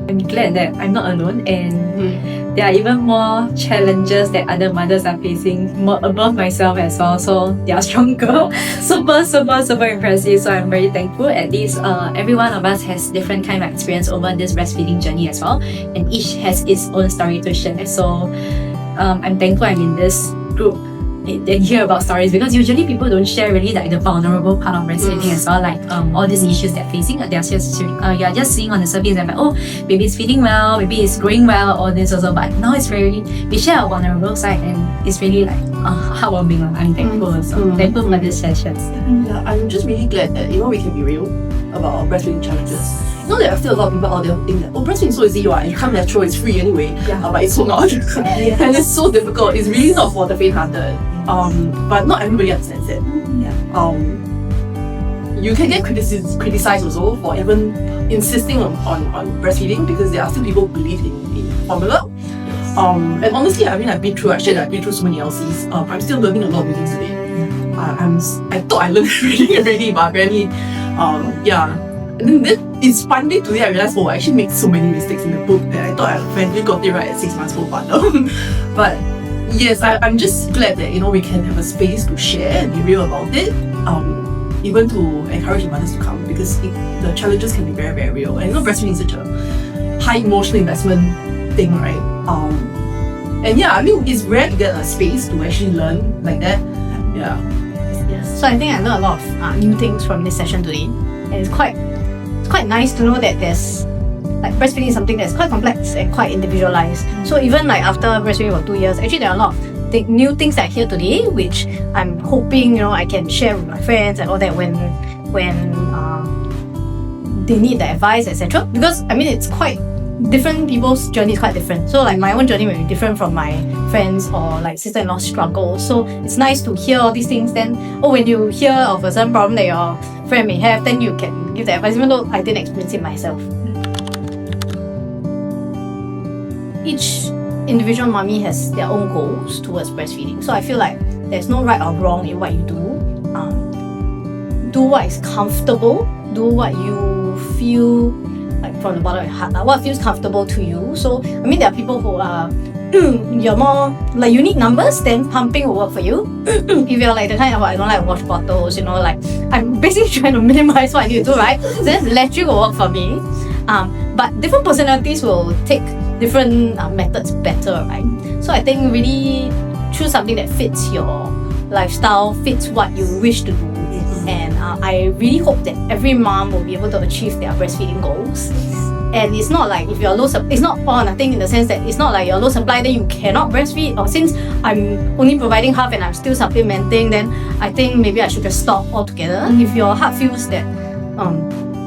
I'm glad that I'm not alone, and there are even more challenges that other mothers are facing more above myself as well. So they are stronger. super impressive. So I'm very thankful. At least every one of us has different kind of experience over this breastfeeding journey as well, and each has its own story to share. So I'm thankful I'm in this group and hear about stories, because usually people don't share really like the vulnerable part of breastfeeding as well, like all these issues they're facing. They're just you're just seeing on the surface and like, oh, baby is feeding well, baby is growing well, all this also. But now it's very, we share our vulnerable side, and it's really like heartwarming. I'm thankful. So thankful for these sessions. Yeah, I'm just really glad that we can be real about our breastfeeding challenges. You know, there are still a lot of people out there think that, oh, breastfeeding is so easy, it comes natural, it's free anyway. But it's so not. And it's so difficult. It's really not for the faint-hearted. But not everybody understands it. You can get criticized also for even insisting on breastfeeding, because there are still people who believe in formula. And honestly, I've been through so many LCs. I'm still learning a lot of new things today. I thought I learned everything already, but apparently, And then it's finally today I realized, I actually made so many mistakes in the book that I thought I finally got it right at 6 months old. But yes, I'm just glad that we can have a space to share and be real about it. Even to encourage mothers to come, because the challenges can be very, very real. And breastfeeding is such a high emotional investment thing, right? And it's rare to get a space to actually learn like that. Yeah. Yes. So I think I learned a lot of new things from this session today, and it's quite nice to know that there's like breastfeeding is something that's quite complex and quite individualized. So even like after breastfeeding for 2 years, actually there are a lot of new things that I hear today, which I'm hoping I can share with my friends and all that when they need the advice, etc. Because it's quite different. People's journey is quite different. So like my own journey may be different from my friends or like sister-in-law struggle. So it's nice to hear all these things. Then when you hear of a certain problem that your friend may have, then you can give the advice, even though I didn't experience it myself. Each individual mommy has their own goals towards breastfeeding. So I feel like there's no right or wrong in what you do. Do what is comfortable. Do what you feel like from the bottom of your heart. What feels comfortable to you. So there are people who are you're more like you need numbers, then pumping will work for you. If you're like the kind of I don't like wash bottles, like I'm basically trying to minimize what I need to do, right? Then electric will work for me. But different personalities will take different methods better, right? So I think really choose something that fits your lifestyle, fits what you wish to do. And I really hope that every mom will be able to achieve their breastfeeding goals. And it's not like if you're it's not all or nothing, in the sense that it's not like you're low supply then you cannot breastfeed, or since I'm only providing half and I'm still supplementing, then I think maybe I should just stop altogether. If your heart feels that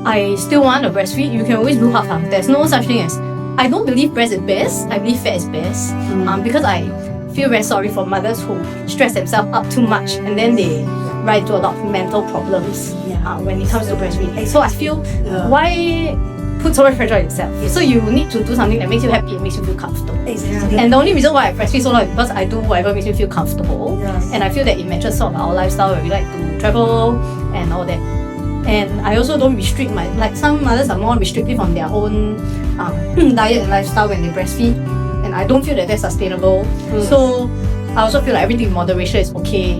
I still want to breastfeed, you can always do half-half. There's no such thing as I don't believe breast is best, I believe fed is best. Because I feel very sorry for mothers who stress themselves up too much and then they run into a lot of mental problems when it comes to breastfeeding. So I feel why put so much pressure on yourself? So you need to do something that makes you happy and makes you feel comfortable. Exactly. And the only reason why I breastfeed so long is because I do whatever makes me feel comfortable. Yes. And I feel that it matches sort of our lifestyle where we like to travel and all that. And I also don't restrict some mothers are more restrictive on their own diet and lifestyle when they breastfeed, and I don't feel that that's sustainable. So I also feel like everything in moderation is okay.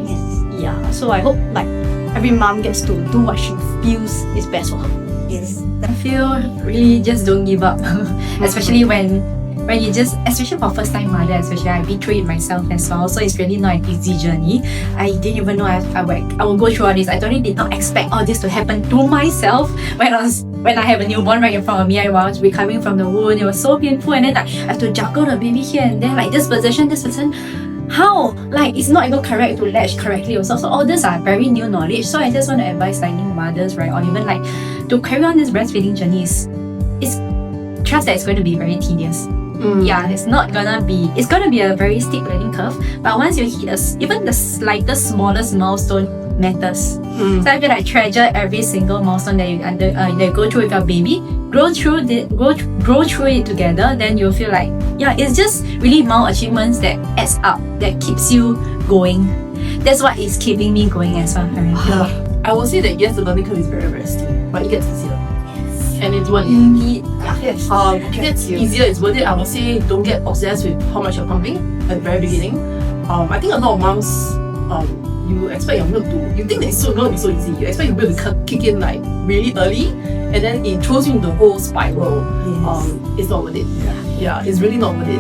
Yeah. So I hope like every mom gets to do what she feels is best for her. Yes. I feel really just don't give up. Especially when you especially for first time mother, especially I've been through it myself as well. So it's really not an easy journey. I didn't even know I will go through all this. I totally did not expect all this to happen to myself when I have a newborn right in front of me. I was recovering from the wound. It was so painful, and then I have to juggle the baby here and there, like this position. How? Like it's not even correct to latch correctly also. So all these are very new knowledge. So I just want to advise like new mothers, right, or even like to carry on this breastfeeding journey is trust that it's going to be very tedious. Yeah, it's gonna be a very steep learning curve. But once you hit even the slightest, smallest milestone matters. So I feel like treasure every single milestone that you go through with your baby. Grow through it together. Then you'll feel like it's just really small achievements that adds up, that keeps you going. That's what is keeping me going as well. I will say that yes, the learning curve is very, very steep, but it gets easier. and it's worth it. Yes. It gets easier, it's worth it. I would say don't get obsessed with how much you're pumping at the very beginning. I think a lot of moms, you expect your milk to, you think that it's so going to be so easy. You expect your milk to kick in like really early, and then it throws you into the whole spiral. It's not worth it. Yeah, it's really not worth it.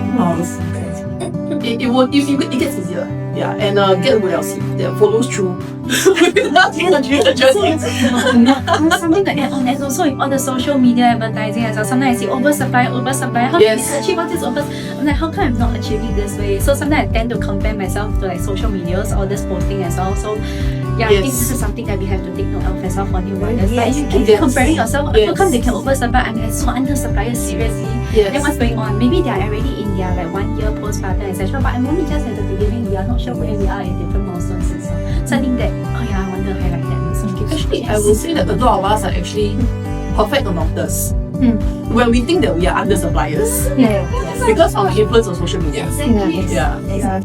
It gets easier. Yeah, and get a good LC that follows through. Something to add on, and also with all the social media advertising as well. Sometimes I see oversupply. How can I achieve all this I'm like, how come I'm not achieving this way? So sometimes I tend to compare myself to like social medias, all this posting as well. So yeah, I think this is something that we have to take note of as well for new mothers. Like you keep comparing yourself, how come they can oversupply? I'm so undersupplied, seriously. Then what's going on? Maybe they are already in their like 1 year postpartum, etc. But I'm only just at the beginning. We are not sure where we are in different milestones and so. So I think that, I want to highlight that. Actually, I will say that a lot of us are actually perfect adopters. When we think that we are under suppliers. Because of the influence of social media. Exactly. Yeah.